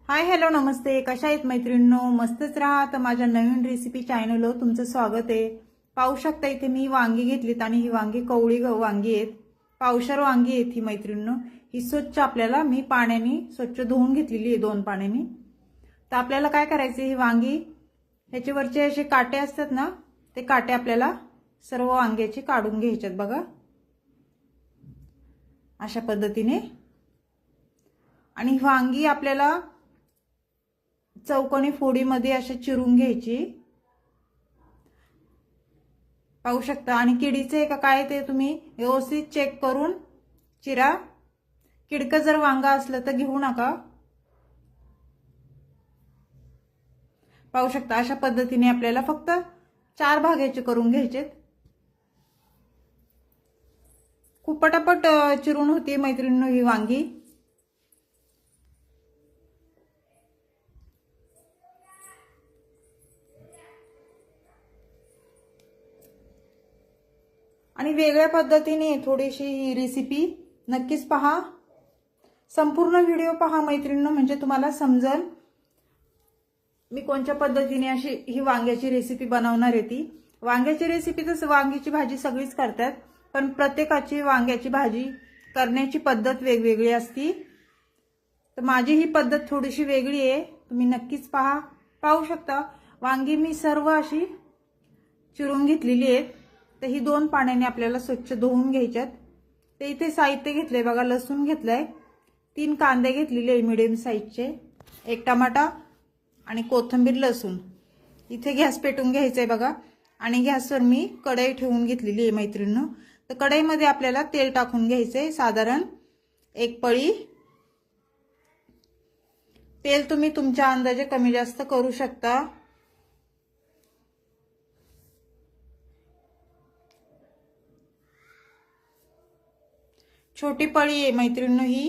Hi hello नमस्ते, कशा आहेत मैत्रिणींनो? मस्तच राहा. तर माझ्या नवीन रेसिपी चॅनलवर तुमचं स्वागत आहे. पाहू शकता इथे मी वांगी घेतलीत आणि ही वांगी कवळी वांगी आहेत. पावशर वांगी आहेत ही मैत्रिणींनो. ही स्वच्छ आपल्याला मी पाण्याने स्वच्छ धुवून घेतलेली आहे 2 पाण्याने. तर आपल्याला काय करायचं, ही वांगी ह्याच्यावरचे असे काटे असतात ना, ते काटे आपल्याला सर्व वांग्याचे काढून घ्यायच्यात बघा, अशा पद्धतीने. आणि वांगी आपल्याला चौकोनी फोडीमध्ये असे चिरून घ्यायची, पाहू शकता. आणि किडीचे का काय ते तुम्ही व्यवस्थित चेक करून चिरा. किडकं जर वांगा असलं तर घेऊ नका. पाहू शकता अशा पद्धतीने आपल्याला फक्त 4 भागाचे करून घ्यायचे. खूप पटापट चिरून होती मैत्रिणींनो ही वांगी. आणि वेगळ्या पद्धतीने थोडीशी ही रेसिपी नक्कीच पहा. संपूर्ण व्हिडिओ पहा मैत्रिणींनो, म्हणजे तुम्हाला समजेल मी कोणत्या पद्धतीने अशी ही वांग्याची रेसिपी बनवणार आहे. ती वांग्याची रेसिपी तर वांग्याची भाजी सगळीच करतात, पण प्रत्येकाची वांग्याची भाजी करण्याची पद्धत वेगवेगळी असती. तर माझी ही पद्धत थोडीशी वेगळी आहे, तुम्ही नक्कीच पहा. पाहू शकता वांगी मी सर्व अशी चिरून घेतलेली आहेत. तर ही 2 पाण्याने आपल्याला स्वच्छ धुवून घ्यायच्यात. ते इथे साहित्य घेतलंय बघा, लसूण घेतलाय, 3 कांदे घेतलेले आहे मीडियम साईजचे, 1 टमाटा आणि कोथिंबीर, लसूण. इथे गॅस पेटून घ्यायचंय बघा. आणि गॅसवर मी कढई ठेवून घेतलेली आहे मैत्रिणींनो. तर कढईमध्ये आपल्याला तेल टाकून घ्यायचंय, साधारण 1 पळी. तेल तुम्ही तुमच्या अंदाजे कमी जास्त करू शकता. छोटी पळी आहे मैत्रिणींनो ही.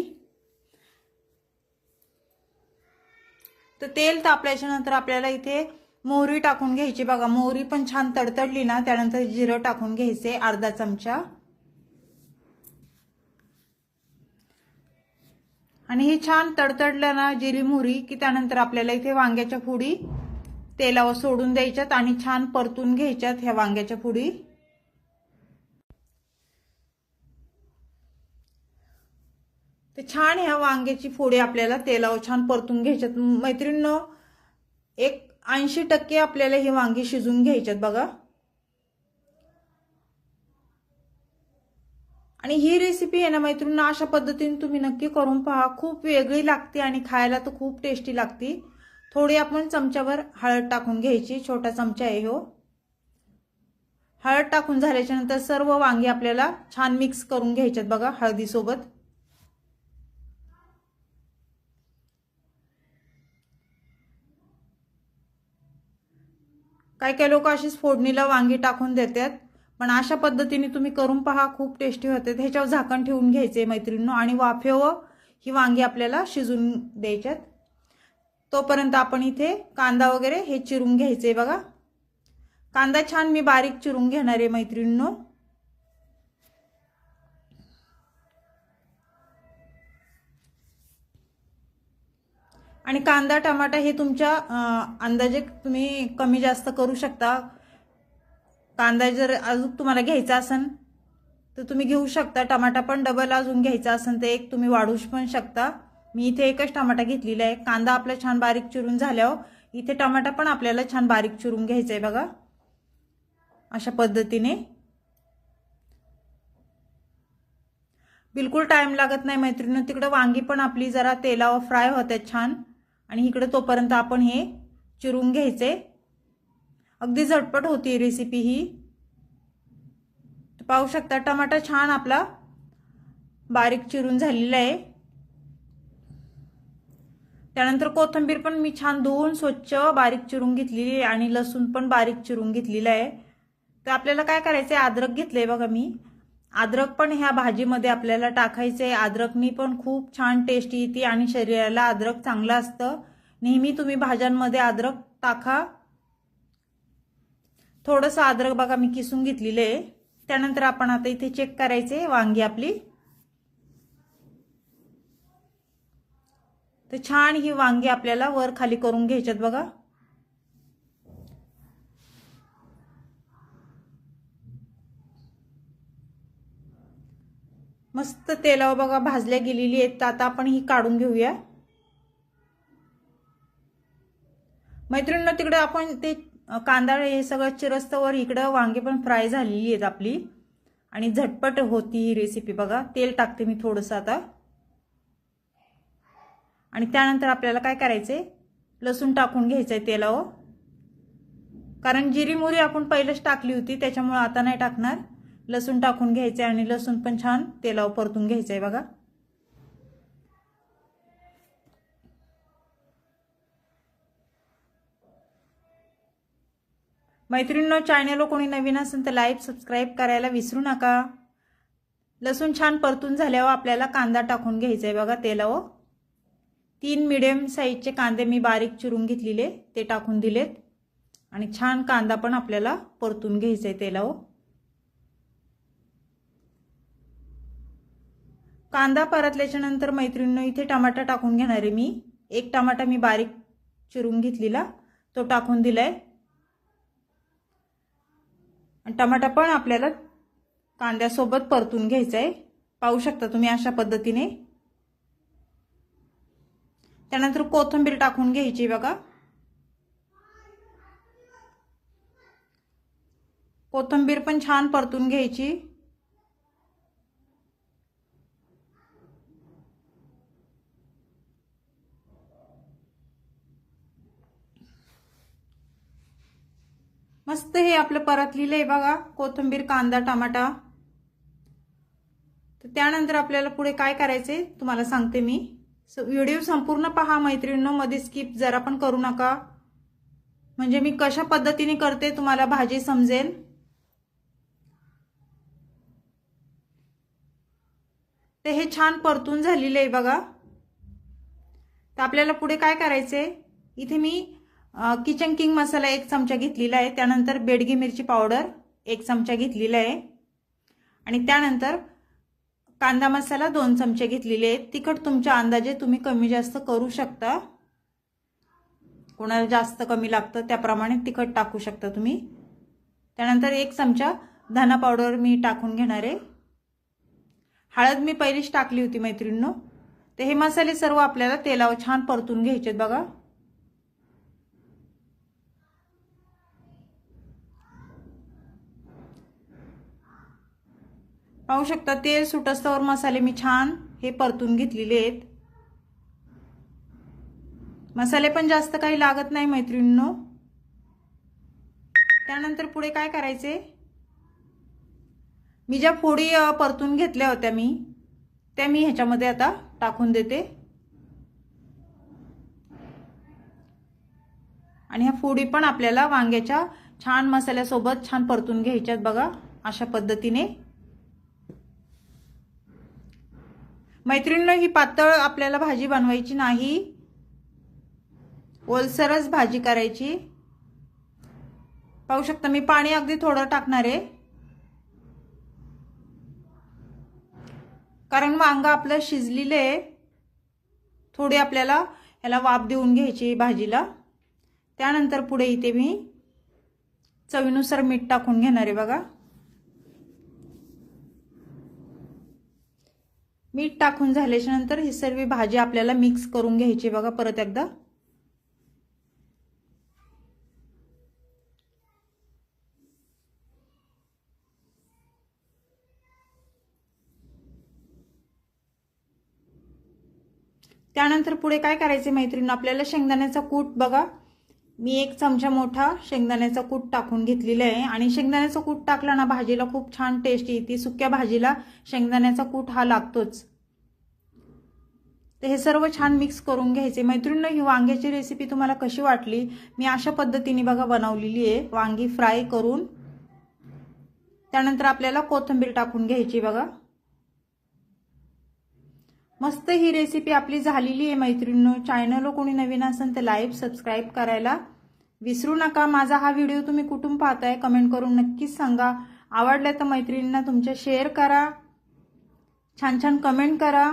तर तेल तापल्याच्या नंतर आपल्याला इथे मोहरी टाकून घ्यायची बघा. मोहरी पण छान तडतडली ना, त्यानंतर जिरं टाकून घ्यायचे अर्धा चमचा. आणि हे छान तडतडलं ना जिरी मोहरी, की त्यानंतर आपल्याला इथे वांग्याच्या फोडी तेलावर सोडून द्यायच्यात आणि छान परतून घ्यायच्यात ह्या वांग्याच्या फोडी. ते छान ह्या वांग्याची फोडी आपल्याला तेलावर छान परतून घ्यायच्यात मैत्रिणींनो. 80% आपल्याला ही वांगी शिजून घ्यायच्यात बघा. आणि ही रेसिपी आहे ना मैत्रिणींनो, अशा पद्धतीने तुम्ही नक्की करून पहा. खूप वेगळी लागते आणि खायला तर खूप टेस्टी लागते. थोडी आपण चमच्यावर हळद टाकून घ्यायची, छोटा चमचा आहे हो. हळद टाकून झाल्याच्या नंतर सर्व वांगी आपल्याला छान मिक्स करून घ्यायच्यात बघा हळदीसोबत. काही काही लोक अशीच फोडणीला वांगी टाकून देतात, पण अशा पद्धतीने तुम्ही करून पहा, खूप टेस्टी होते. ह्याच्यावर झाकण ठेवून घ्यायचे मैत्रिणींनो आणि वाफेवर ही वांगी आपल्याला शिजून द्यायच्यात. तोपर्यंत आपण इथे कांदा वगैरे हे चिरून घ्यायचे बघा. कांदा छान मी बारीक चिरून घेणार आहे मैत्रिणींनो. आणि कांदा टमाटा हे तुमच्या अंदाजे तुम्ही कमी जास्त करू शकता. कांदा जर अजून तुम्हाला घ्यायचा असेल तर तुम्ही घेऊ शकता. टमाटा पण डबल अजून घ्यायचा असेल तर 1 तुम्ही वाढवू पण शकता. मी इथे 1च टमाटा घेतलेला आहे. कांदा आपला छान बारीक चिरून झाल्यावर इथे टमाटा पण आपल्याला छान बारीक चिरून घ्यायचा आहे बघा, अशा पद्धतीने. बिलकुल टाइम लागत नाही मैत्रिणींनो. तिकडे वांगी पण आपली जरा तेलावर फ्राय होतात छान, आणि इकडे तोपर्यंत आपण हे चिरून घ्यायचे. अगदी झटपट होती रेसिपी ही. पाहू शकता टमाटा छान आपला बारीक चिरून झालेला आहे. त्यानंतर कोथिंबीर पण मी छान धुवून स्वच्छ बारीक चिरून घेतलेली आहे आणि लसूण पण बारीक चिरून घेतलेला आहे. तर आपल्याला काय करायचंय, अद्रक घेतलंय बघा मी. अद्रक पण ह्या भाजीमध्ये आपल्याला टाकायचंय. अद्रकनी पण खूप छान टेस्ट येते आणि शरीराला अद्रक चांगलं असतं. नेहमी तुम्ही भाज्यांमध्ये अद्रक टाका. थोडंसं अद्रक बघा मी किसून घेतलेलं आहे. त्यानंतर आपण आता इथे चेक करायचे वांगी आपली. तर छान ही वांगी आपल्याला वर खाली करून घ्यायच्यात बघा। मस्त तेलावर बघा भाजल्या गेलेली आहेत। आता आपण ही काढून घेऊया। मैत्रिणींनो, तिकडे आपण ते कांदा हे सगळं चिरस्तवर इकडे वांगी पण फ्राय झालेली आहेत आपली आणि झटपट होती ही रेसिपी बघा। तेल टाकते मी थोडंसं आता आणि त्यानंतर आपल्याला काय करायचंय, लसूण टाकून घ्यायचंय तेलावर। कारण जिरी मोहरी आपण पहिलेच टाकली होती त्याच्यामुळे आता नाही टाकणार। लसूण टाकून घ्यायचंय आणि लसूण पण छान तेलावर परतून घ्यायचंय बघा। मैत्रिणींनो, चॅनल कोणी नवीन असेल तर लाईक सबस्क्राइब करायला विसरू नका। लसूण छान परतून झाल्यावर आपल्याला कांदा टाकून घ्यायचाय बघा तेलावर। 3 मीडियम साईजचे कांदे मी बारीक चिरून घेतलेले ते टाकून दिलेत आणि छान कांदा पण आपल्याला परतून घ्यायचाय तेलावर। कांदा परतल्याच्या नंतर मैत्रिणींनो, इथे टमाटा टाकून घेणार आहे मी। 1 टमाटा मी बारीक चिरून घेतलेला तो टाकून दिलाय आणि टमाटा पण आपल्याला कांद्यासोबत परतून घ्यायचाय। पाहू शकता तुम्ही अशा पद्धतीने। त्यानंतर कोथिंबीर टाकून घ्यायची बघा। कोथिंबीर पण छान परतून घ्यायची। मस्त हे आपलं परतलेलं आहे बघा, कोथिंबीर कांदा टमाटा। तर त्यानंतर आपल्याला पुढे काय करायचंय तुम्हाला सांगते मी। व्हिडिओ संपूर्ण पहा मैत्रिणींनो, मध्ये स्किप जरा पण करू नका, म्हणजे मी कशा पद्धतीने करते तुम्हाला भाजी समजेल। ते हे छान परतून झालेले आहे बघा। तर आपल्याला पुढे काय करायचंय, इथे मी किचन किंग मसाला 1 चमचा घेतलेला आहे। त्यानंतर बेडगी मिरची पावडर 1 चमचा घेतलेला आहे आणि त्यानंतर कांदा मसाला 2 चमचे घेतलेले आहेत। तिखट तुमच्या अंदाजे तुम्ही कमी जास्त करू शकता, कोणाला जास्त कमी लागतं त्याप्रमाणे तिखट टाकू शकता तुम्ही। त्यानंतर 1 चमचा धना पावडर मी टाकून घेणार आहे। हळद मी पहिलीच टाकली होती मैत्रिणींनो। तर हे मसाले सर्व आपल्याला तेलावर छान परतून घ्यायचे बघा। पाहू शकता तेल सुटस्तवर मसाले मी छान हे परतून घेतलेले आहेत। मसाले पण जास्त काही लागत नाही मैत्रिणींनो। त्यानंतर पुढे काय करायचे, मी ज्या फोडी परतून घेतल्या होत्या त्या मी ह्याच्यामध्ये आता टाकून देते आणि ह्या फोडी पण आपल्याला वांग्याच्या छान मसाल्यासोबत छान परतून घ्यायच्यात बघा अशा पद्धतीने। मैत्रिणींनो, ही पातळ आपल्याला भाजी बनवायची नाही, ओलसरच भाजी करायची। पाहू शकता मी पाणी अगदी थोडं टाकणार आहे, कारण वांग आपलं शिजलेलं आहे। थोडी आपल्याला ह्याला वाफ देऊन घ्यायची भाजीला। त्यानंतर पुढे इथे मी चवीनुसार मीठ टाकून घेणार आहे बघा। मीठ टाकून झाल्याच्या नंतर ही सर्व भाजी आपल्याला मिक्स करून घ्यायची बघा परत एकदा। त्यानंतर पुढे काय करायचे मैत्रिणी, आपल्याला शेंगदाण्याचा कूट बघा, मी 1 चमचा मोठा शेंगदाण्याचा कूट टाकून घेतलेला आहे आणि शेंगदाण्याचा कूट टाकला ना भाजीला खूप छान टेस्ट येते। सुक्या भाजीला शेंगदाण्याचा कूट हा लागतोच। तर हे सर्व छान मिक्स करून घ्यायचे। मैत्रिणींनो, ही वांग्याची रेसिपी तुम्हाला कशी वाटली, मी अशा पद्धतीने बघा बनवलेली आहे, वांगी फ्राय करून। त्यानंतर आपल्याला कोथिंबीर टाकून घ्यायची बघा। मस्त ही रेसिपी आपली झालेली आहे मैत्रिणींनो। चॅनल कोणी नवीन असेल तर लाईक सबस्क्राइब करायला विसरू नका। माझा हा व्हिडिओ तुम्ही कुठून पाहताय कमेंट करून नक्कीच सांगा। आवडला तर मैत्रिणींना तुमच्या शेअर करा, छान छान कमेंट करा।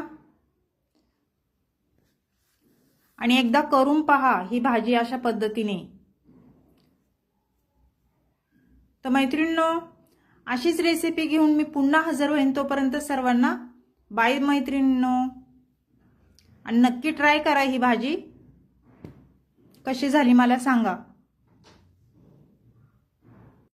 आणि एकदा करून पहा ही भाजी अशा पद्धतीने. तर मैत्रिणींनो, अशीच रेसिपी घेऊन मी पुन्हा हजर होईन. तोपर्यंत सर्वांना बाय मैत्रिणींनो. आणि नक्की ट्राय करा ही भाजी. कशी झाली मला सांगा.